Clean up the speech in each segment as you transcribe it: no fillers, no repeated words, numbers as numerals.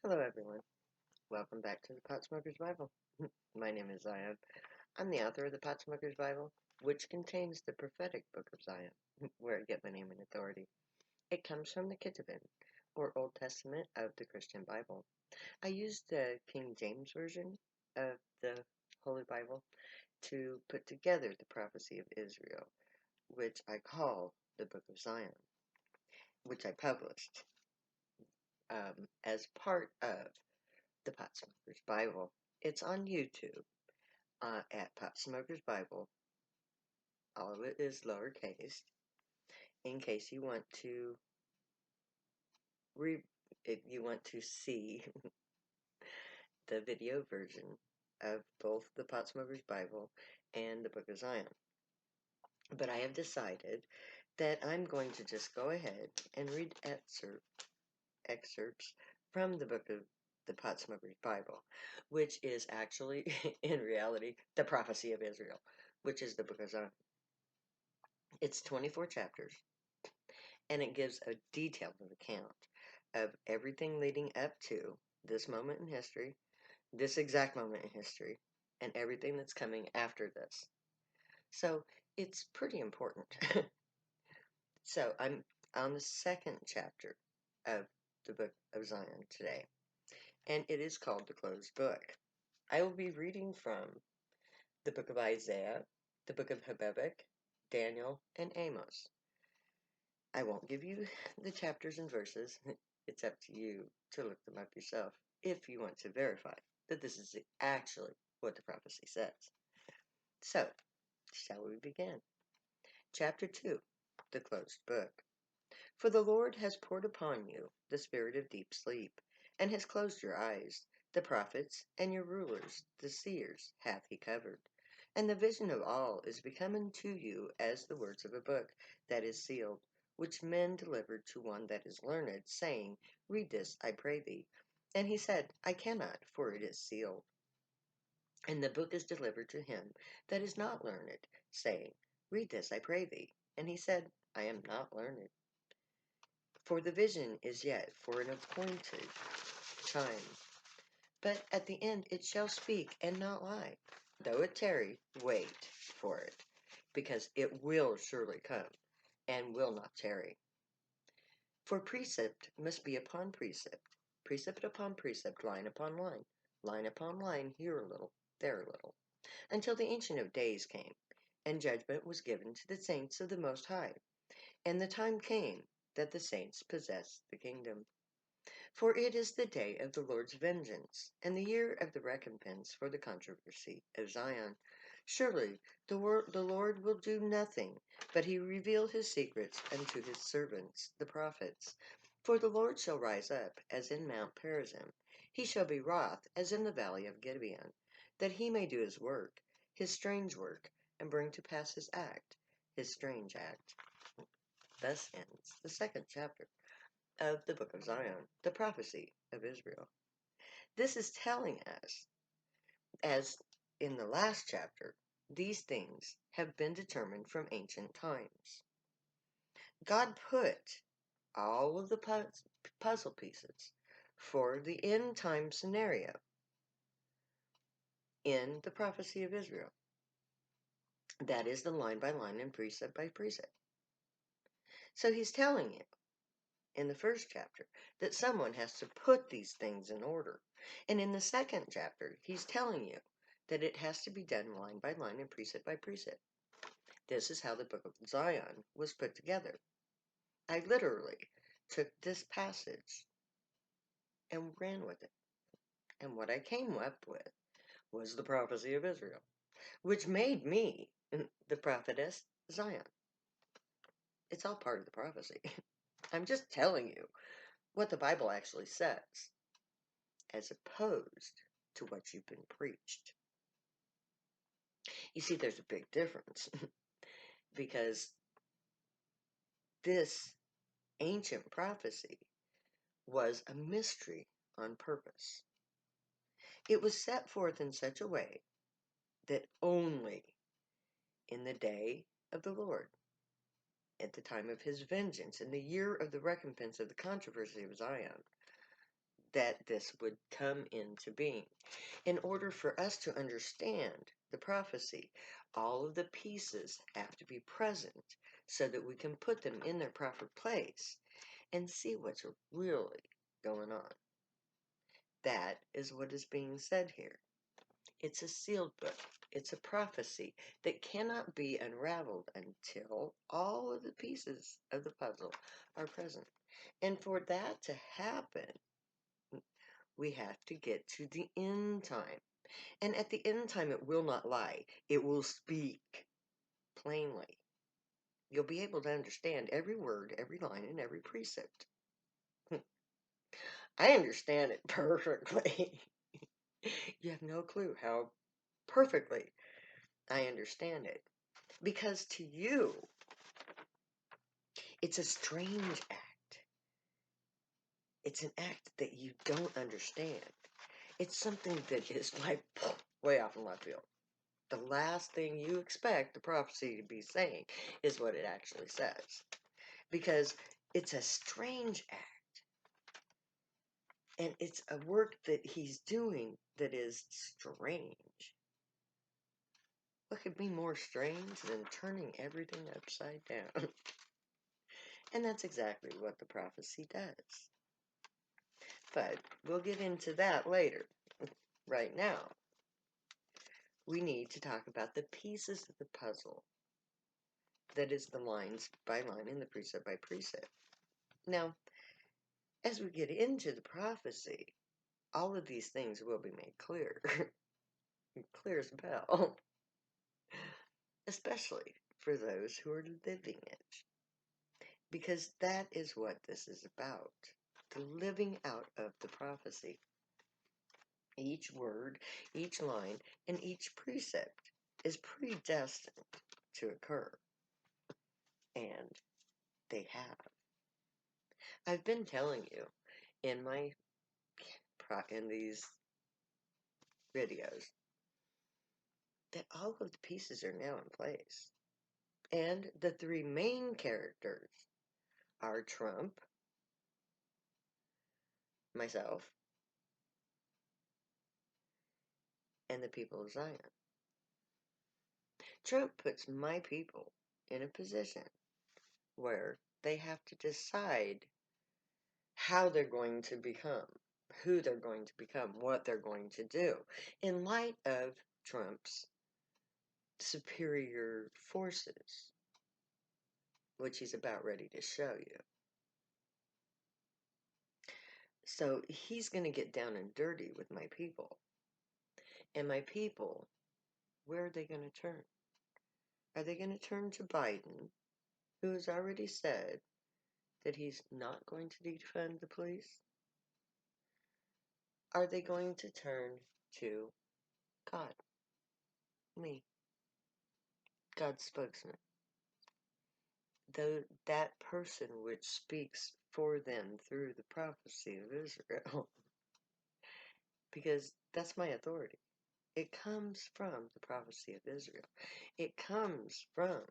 Hello, everyone. Welcome back to the Pot Smoker's Bible. My name is Zion. I'm the author of the Pot Smoker's Bible, which contains the prophetic book of Zion, where I get my name and authority. It comes from the Ketuvim, or Old Testament of the Christian Bible. I used the King James Version of the Holy Bible to put together the prophecy of Israel, which I call the Book of Zion, which I published as part of the Pot Smoker's Bible. It's on YouTube at Pot Smoker's Bible. All of it is lowercase. In case you want to if you want to see the video version of both the Pot Smoker's Bible and the Book of Zion. But I have decided that I'm going to just go ahead and read excerpts from the book of the Pot Smoker's Bible, which is actually, in reality, the prophecy of Israel, which is the Book of Zion. It's 24 chapters, and it gives a detailed account of everything leading up to this moment in history, this exact moment in history, and everything that's coming after this. So it's pretty important. So I'm on the second chapter of the Book of Zion today, and it is called the Closed Book. I will be reading from the Book of Isaiah, the Book of Habakkuk, Daniel, and Amos. I won't give you the chapters and verses. It's up to you to look them up yourself if you want to verify that this is actually what the prophecy says. So, shall we begin? Chapter 2, the Closed Book. For the Lord has poured upon you the spirit of deep sleep, and has closed your eyes. The prophets and your rulers, the seers, hath he covered. And the vision of all is become unto you as the words of a book that is sealed, which men delivered to one that is learned, saying, Read this, I pray thee. And he said, I cannot, for it is sealed. And the book is delivered to him that is not learned, saying, Read this, I pray thee. And he said, I am not learned. For the vision is yet for an appointed time. But at the end it shall speak and not lie. Though it tarry, wait for it, because it will surely come, and will not tarry. For precept must be upon precept, precept upon precept, line upon line upon line, here a little, there a little, until the Ancient of Days came, and judgment was given to the saints of the Most High. And the time came that the saints possessed the kingdom. For it is the day of the Lord's vengeance, and the year of the recompense for the controversy of Zion. Surely the Lord will do nothing, but he reveal his secrets unto his servants, the prophets. For the Lord shall rise up as in Mount Perazim. He shall be wroth as in the valley of Gibeon, that he may do his work, his strange work, and bring to pass his act, his strange act. Thus ends the second chapter of the Book of Zion, the prophecy of Israel. This is telling us, as in the last chapter, these things have been determined from ancient times. God put all of the puzzle pieces for the end time scenario in the prophecy of Israel. That is the line by line and precept by precept. So he's telling you in the first chapter that someone has to put these things in order. And in the second chapter, he's telling you that it has to be done line by line and precept by precept. This is how the Book of Zion was put together. I literally took this passage and ran with it. And what I came up with was the prophecy of Israel, which made me the prophetess Zion. It's all part of the prophecy. I'm just telling you what the Bible actually says, as opposed to what you've been preached. You see, there's a big difference because this ancient prophecy was a mystery on purpose. It was set forth in such a way that only in the day of the Lord, at the time of his vengeance, in the year of the recompense of the controversy of Zion, that this would come into being. In order for us to understand the prophecy, all of the pieces have to be present so that we can put them in their proper place and see what's really going on. That is what is being said here. It's a sealed book. It's a prophecy that cannot be unraveled until all of the pieces of the puzzle are present. And for that to happen, we have to get to the end time. And at the end time, it will not lie. It will speak plainly. You'll be able to understand every word, every line, and every precept. I understand it perfectly. You have no clue how perfectly I understand it. Because to you, it's a strange act. It's an act that you don't understand. It's something that is like way off in left field. The last thing you expect the prophecy to be saying is what it actually says. Because it's a strange act. And it's a work that he's doing that is strange. What could be more strange than turning everything upside down? And that's exactly what the prophecy does. But we'll get into that later. Right now, we need to talk about the pieces of the puzzle. That is the lines by line and the precept by precept. Now, as we get into the prophecy, all of these things will be made clear. Clear as a bell. Especially for those who are living it. Because that is what this is about. The living out of the prophecy. Each word, each line, and each precept is predestined to occur. And they have. I've been telling you in these videos that all of the pieces are now in place. And the three main characters are Trump, myself, and the people of Zion. Trump puts my people in a position where they have to decide how they're going to become, who they're going to become, what they're going to do, in light of Trump's superior forces, which he's about ready to show you. So he's going to get down and dirty with my people. And my people, where are they going to turn? Are they going to turn to Biden, who has already said that he's not going to defund the police? Are they going to turn to God, me, God's spokesman? That person which speaks for them through the prophecy of Israel. Because that's my authority. It comes from the prophecy of Israel. It comes from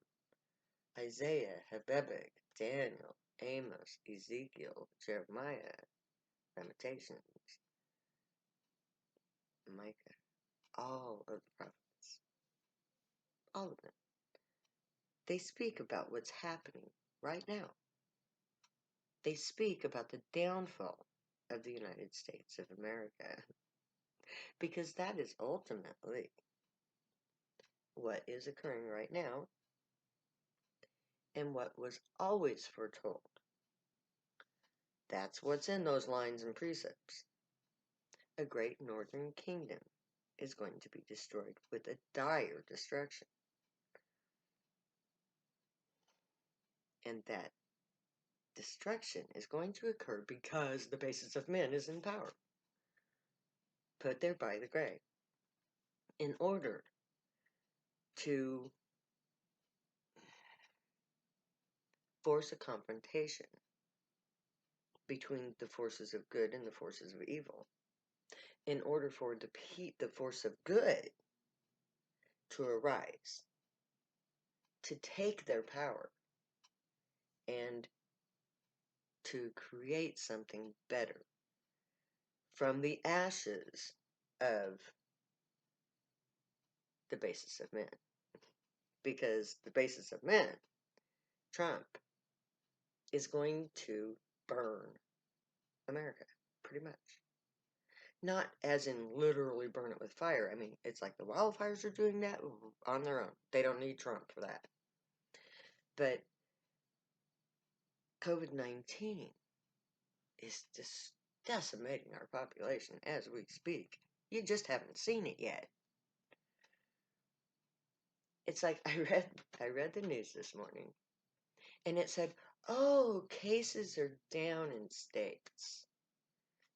Isaiah, Habakkuk, Daniel, Amos, Ezekiel, Jeremiah, Lamentations, Micah, all of the prophets. All of them. They speak about what's happening right now. They speak about the downfall of the United States of America. Because that is ultimately what is occurring right now and what was always foretold. That's what's in those lines and precepts. A great northern kingdom is going to be destroyed with a dire destruction. And that destruction is going to occur because the basis of men is in power, put there by the grave, in order to force a confrontation between the forces of good and the forces of evil, in order for the force of good to arise, to take their power, and to create something better, from the ashes of the basis of men. Because the basis of men, Trump, is going to burn America, pretty much. Not as in literally burn it with fire. I mean, it's like the wildfires are doing that on their own. They don't need Trump for that. But COVID-19 is just decimating our population as we speak. You just haven't seen it yet. It's like I read the news this morning, and it said, "Oh, cases are down in states.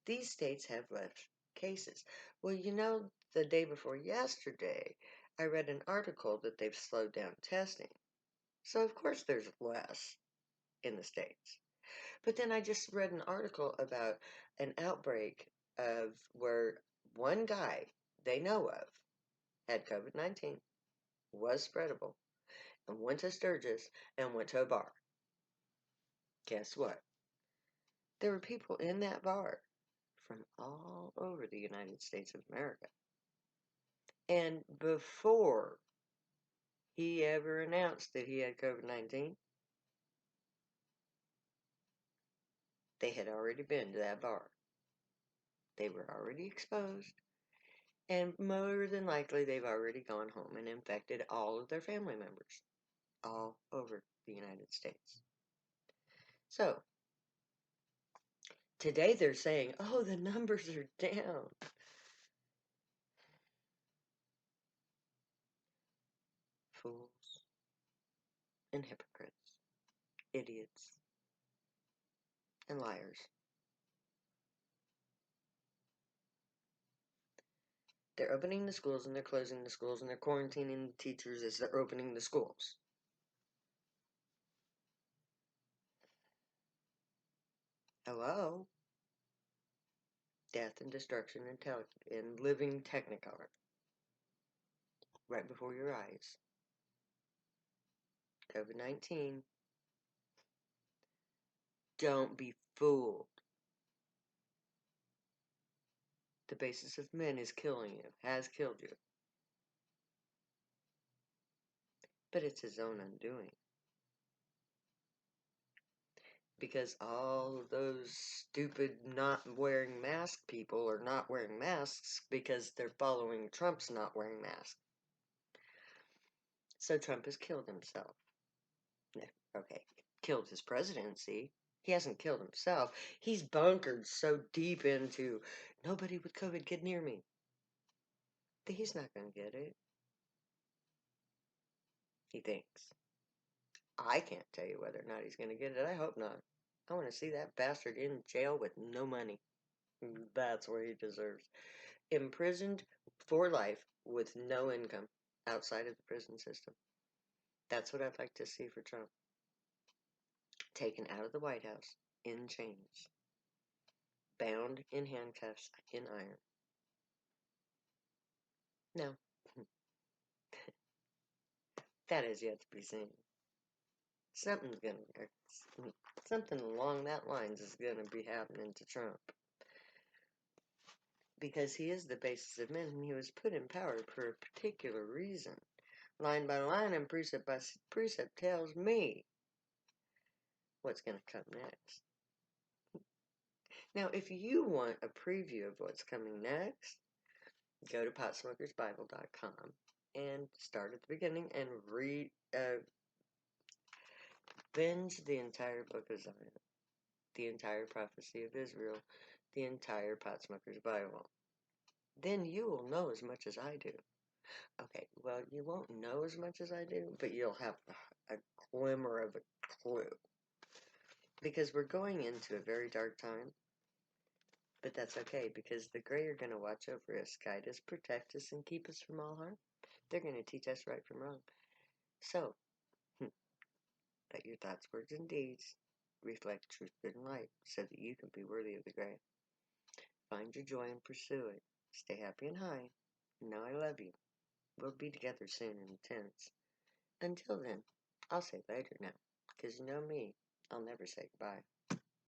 These states have less cases." Well, the day before yesterday, I read an article that they've slowed down testing. So of course there's less in the states. But then I just read an article about an outbreak of where one guy they know of had COVID-19, was spreadable, and went to Sturgis and went to a bar. Guess what? There were people in that bar from all over the United States of America. And before he ever announced that he had COVID-19, they had already been to that bar. They were already exposed. And more than likely, they've already gone home and infected all of their family members all over the United States. So, today they're saying, oh, the numbers are down. Fools and hypocrites, idiots and liars. They're opening the schools and they're closing the schools and they're quarantining the teachers as they're opening the schools. Hello? Death and destruction in living technicolor. Right before your eyes. COVID-19. Don't be fooled. The basis of men is killing you, has killed you. But it's his own undoing. Because all of those stupid not wearing mask people are not wearing masks because they're following Trump's not wearing masks. So Trump has killed himself. Okay, killed his presidency. He hasn't killed himself. He's bunkered so deep into nobody with COVID get near me that he's not going to get it. He thinks. I can't tell you whether or not he's going to get it. I hope not. I want to see that bastard in jail with no money. That's where he deserves. Imprisoned for life with no income outside of the prison system. That's what I'd like to see for Trump. Taken out of the White House in chains. Bound in handcuffs in iron. No. That is yet to be seen. Something along that lines is gonna be happening to Trump. Because he is the basis of men and he was put in power for a particular reason. Line by line and precept by precept tells me what's gonna come next. Now, if you want a preview of what's coming next, go to potsmokersbible.com and start at the beginning and read, binge the entire book of Zion, the entire prophecy of Israel, the entire Potsmokers Bible. Then you will know as much as I do. Okay, well, you won't know as much as I do, but you'll have a glimmer of a clue. Because we're going into a very dark time. But that's okay, because the Grey are going to watch over us, guide us, protect us, and keep us from all harm. They're going to teach us right from wrong. So, let your thoughts, words, and deeds reflect truth, good, and light, so that you can be worthy of the Grey. Find your joy and pursue it. Stay happy and high. Know I love you. We'll be together soon in the tents. Until then, I'll say later now, because you know me, I'll never say goodbye.